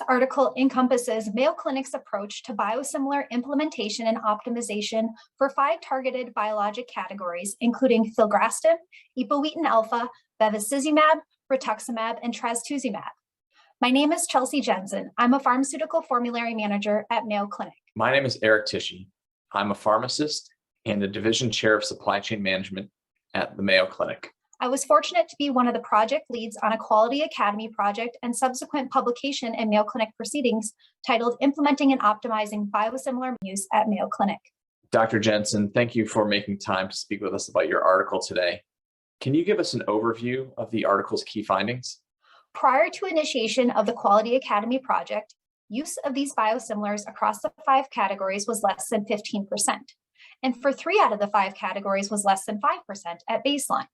article encompasses Mayo Clinic's approach to biosimilar implementation and optimization for 5 targeted biologic categories, including filgrastim, epoetin alpha, bevacizumab, rituximab, and trastuzumab. My name is Chelsea Jensen. I'm a pharmaceutical formulary manager at Mayo Clinic. My name is Eric Tishy. I'm a pharmacist and the division chair of supply chain management at the Mayo Clinic. I was fortunate to be one of the project leads on a Quality Academy project and subsequent publication in Mayo Clinic Proceedings titled Implementing and Optimizing Biosimilar Use at Mayo Clinic. Dr. Jensen, thank you for making time to speak with us about your article today. Can you give us an overview of the article's key findings? Prior to initiation of the Quality Academy project, use of these biosimilars across the 5 categories was less than 15%. And for 3 out of the 5 categories was less than 5% at baseline.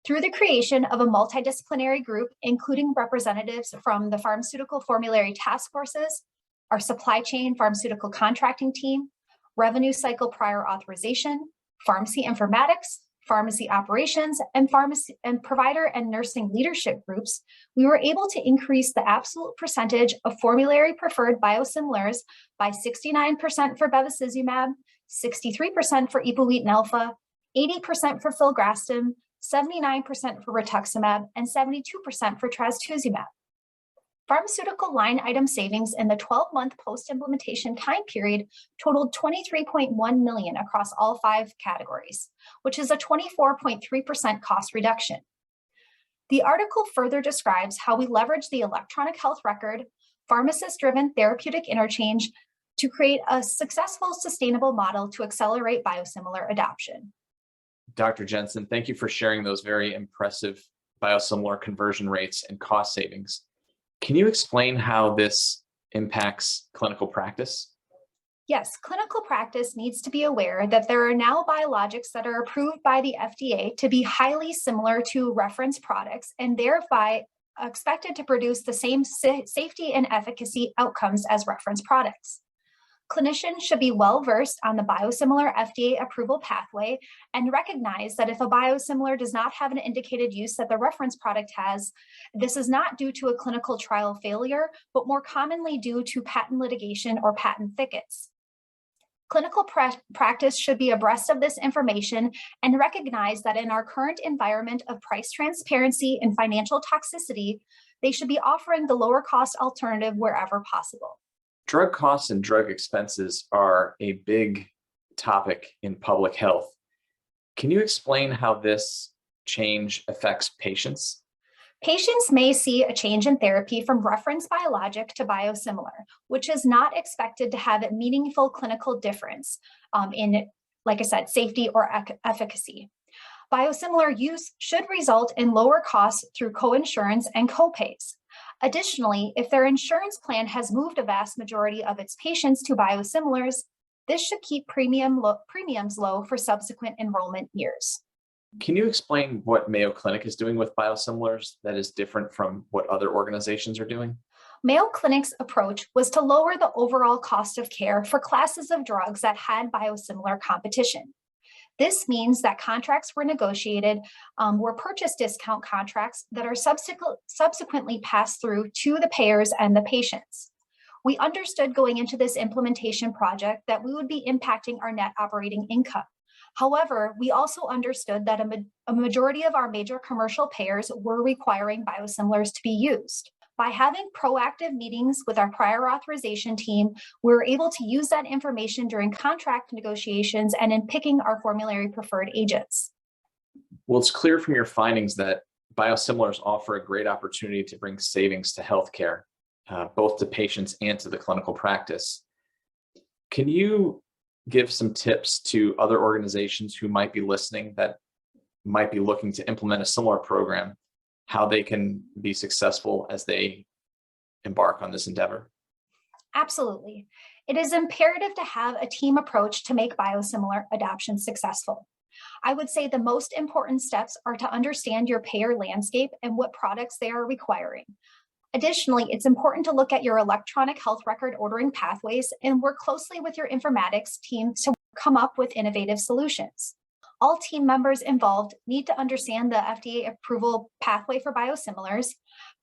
Through the creation of a multidisciplinary group, including representatives from the pharmaceutical formulary task forces, our supply chain pharmaceutical contracting team, revenue cycle prior authorization, pharmacy informatics, pharmacy operations, and pharmacy and provider and nursing leadership groups, we were able to increase the absolute percentage of formulary preferred biosimilars by 69% for bevacizumab, 63% for epoetin alpha, 80% for filgrastim, 79% for rituximab, and 72% for trastuzumab. Pharmaceutical line item savings in the 12-month post-implementation time period totaled $23.1 million across all 5 categories, which is a 24.3% cost reduction. The article further describes how we leverage the electronic health record, pharmacist-driven therapeutic interchange to create a successful, sustainable model to accelerate biosimilar adoption. Dr. Jensen, thank you for sharing those very impressive biosimilar conversion rates and cost savings. Can you explain how this impacts clinical practice? Yes, clinical practice needs to be aware that there are now biologics that are approved by the FDA to be highly similar to reference products and thereby expected to produce the same safety and efficacy outcomes as reference products. Clinicians should be well-versed on the biosimilar FDA approval pathway and recognize that if a biosimilar does not have an indicated use that the reference product has, this is not due to a clinical trial failure, but more commonly due to patent litigation or patent thickets. Clinical practice should be abreast of this information and recognize that in our current environment of price transparency and financial toxicity, they should be offering the lower cost alternative wherever possible. Drug costs and drug expenses are a big topic in public health. Can you explain how this change affects patients? Patients may see a change in therapy from reference biologic to biosimilar, which is not expected to have a meaningful clinical difference in, like I said, safety or efficacy. Biosimilar use should result in lower costs through coinsurance and copays. Additionally, if their insurance plan has moved a vast majority of its patients to biosimilars, this should keep premiums low for subsequent enrollment years. Can you explain what Mayo Clinic is doing with biosimilars that is different from what other organizations are doing? Mayo Clinic's approach was to lower the overall cost of care for classes of drugs that had biosimilar competition. This means that contracts were negotiated were purchase discount contracts that are subsequently passed through to the payers and the patients. We understood going into this implementation project that we would be impacting our net operating income. However, we also understood that a majority of our major commercial payers were requiring biosimilars to be used. By having proactive meetings with our prior authorization team, we were able to use that information during contract negotiations and in picking our formulary preferred agents. Well, it's clear from your findings that biosimilars offer a great opportunity to bring savings to healthcare, both to patients and to the clinical practice. Can you give some tips to other organizations who might be listening that might be looking to implement a similar program, how they can be successful as they embark on this endeavor? Absolutely. It is imperative to have a team approach to make biosimilar adoption successful. I would say the most important steps are to understand your payer landscape and what products they are requiring. Additionally, it's important to look at your electronic health record ordering pathways and work closely with your informatics team to come up with innovative solutions. All team members involved need to understand the FDA approval pathway for biosimilars,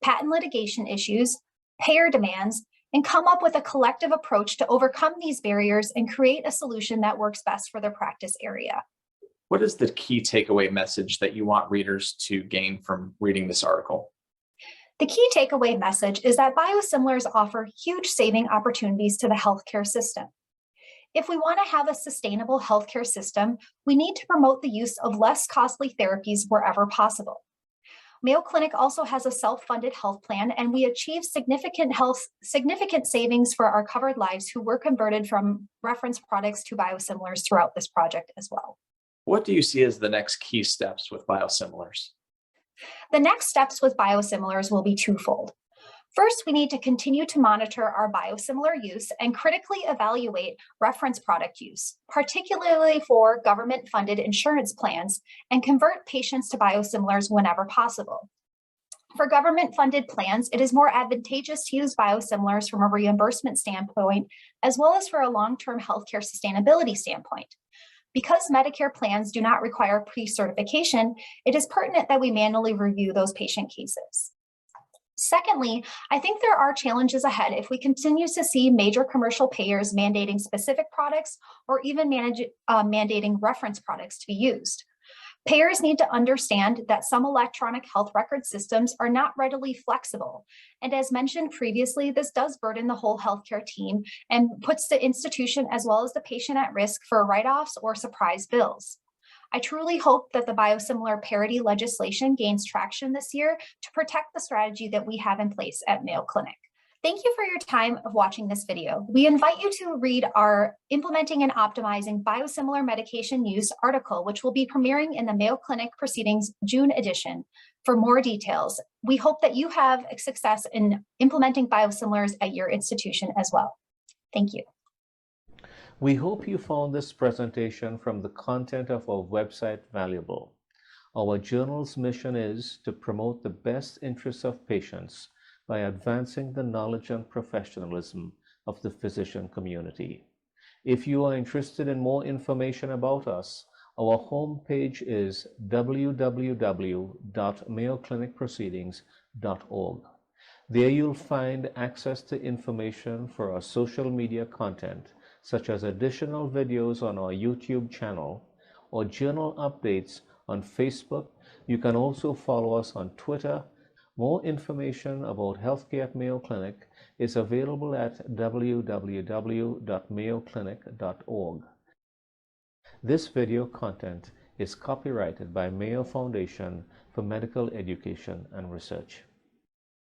patent litigation issues, payer demands, and come up with a collective approach to overcome these barriers and create a solution that works best for their practice area. What is the key takeaway message that you want readers to gain from reading this article? The key takeaway message is that biosimilars offer huge saving opportunities to the healthcare system. If we want to have a sustainable healthcare system, we need to promote the use of less costly therapies wherever possible. Mayo Clinic also has a self-funded health plan, and we achieve significant savings for our covered lives who were converted from reference products to biosimilars throughout this project as well. What do you see as the next key steps with biosimilars? The next steps with biosimilars will be twofold. First, we need to continue to monitor our biosimilar use and critically evaluate reference product use, particularly for government-funded insurance plans, and convert patients to biosimilars whenever possible. For government-funded plans, it is more advantageous to use biosimilars from a reimbursement standpoint, as well as for a long-term healthcare sustainability standpoint. Because Medicare plans do not require pre-certification, it is pertinent that we manually review those patient cases. Secondly, I think there are challenges ahead if we continue to see major commercial payers mandating specific products or even mandating reference products to be used. Payers need to understand that some electronic health record systems are not readily flexible. And as mentioned previously, this does burden the whole healthcare team and puts the institution as well as the patient at risk for write-offs or surprise bills. I truly hope that the biosimilar parity legislation gains traction this year to protect the strategy that we have in place at Mayo Clinic. Thank you for your time of watching this video. We invite you to read our Implementing and Optimizing Biosimilar Medication Use article, which will be premiering in the Mayo Clinic Proceedings June edition. For more details, we hope that you have success in implementing biosimilars at your institution as well. Thank you. We hope you found this presentation from the content of our website valuable. Our journal's mission is to promote the best interests of patients by advancing the knowledge and professionalism of the physician community. If you are interested in more information about us, our homepage is www.mayoclinicproceedings.org. There you'll find access to information for our social media content, such as additional videos on our YouTube channel or journal updates on Facebook. You can also follow us on Twitter. More information about healthcare at Mayo Clinic is available at www.mayoclinic.org. This video content is copyrighted by Mayo Foundation for Medical Education and Research.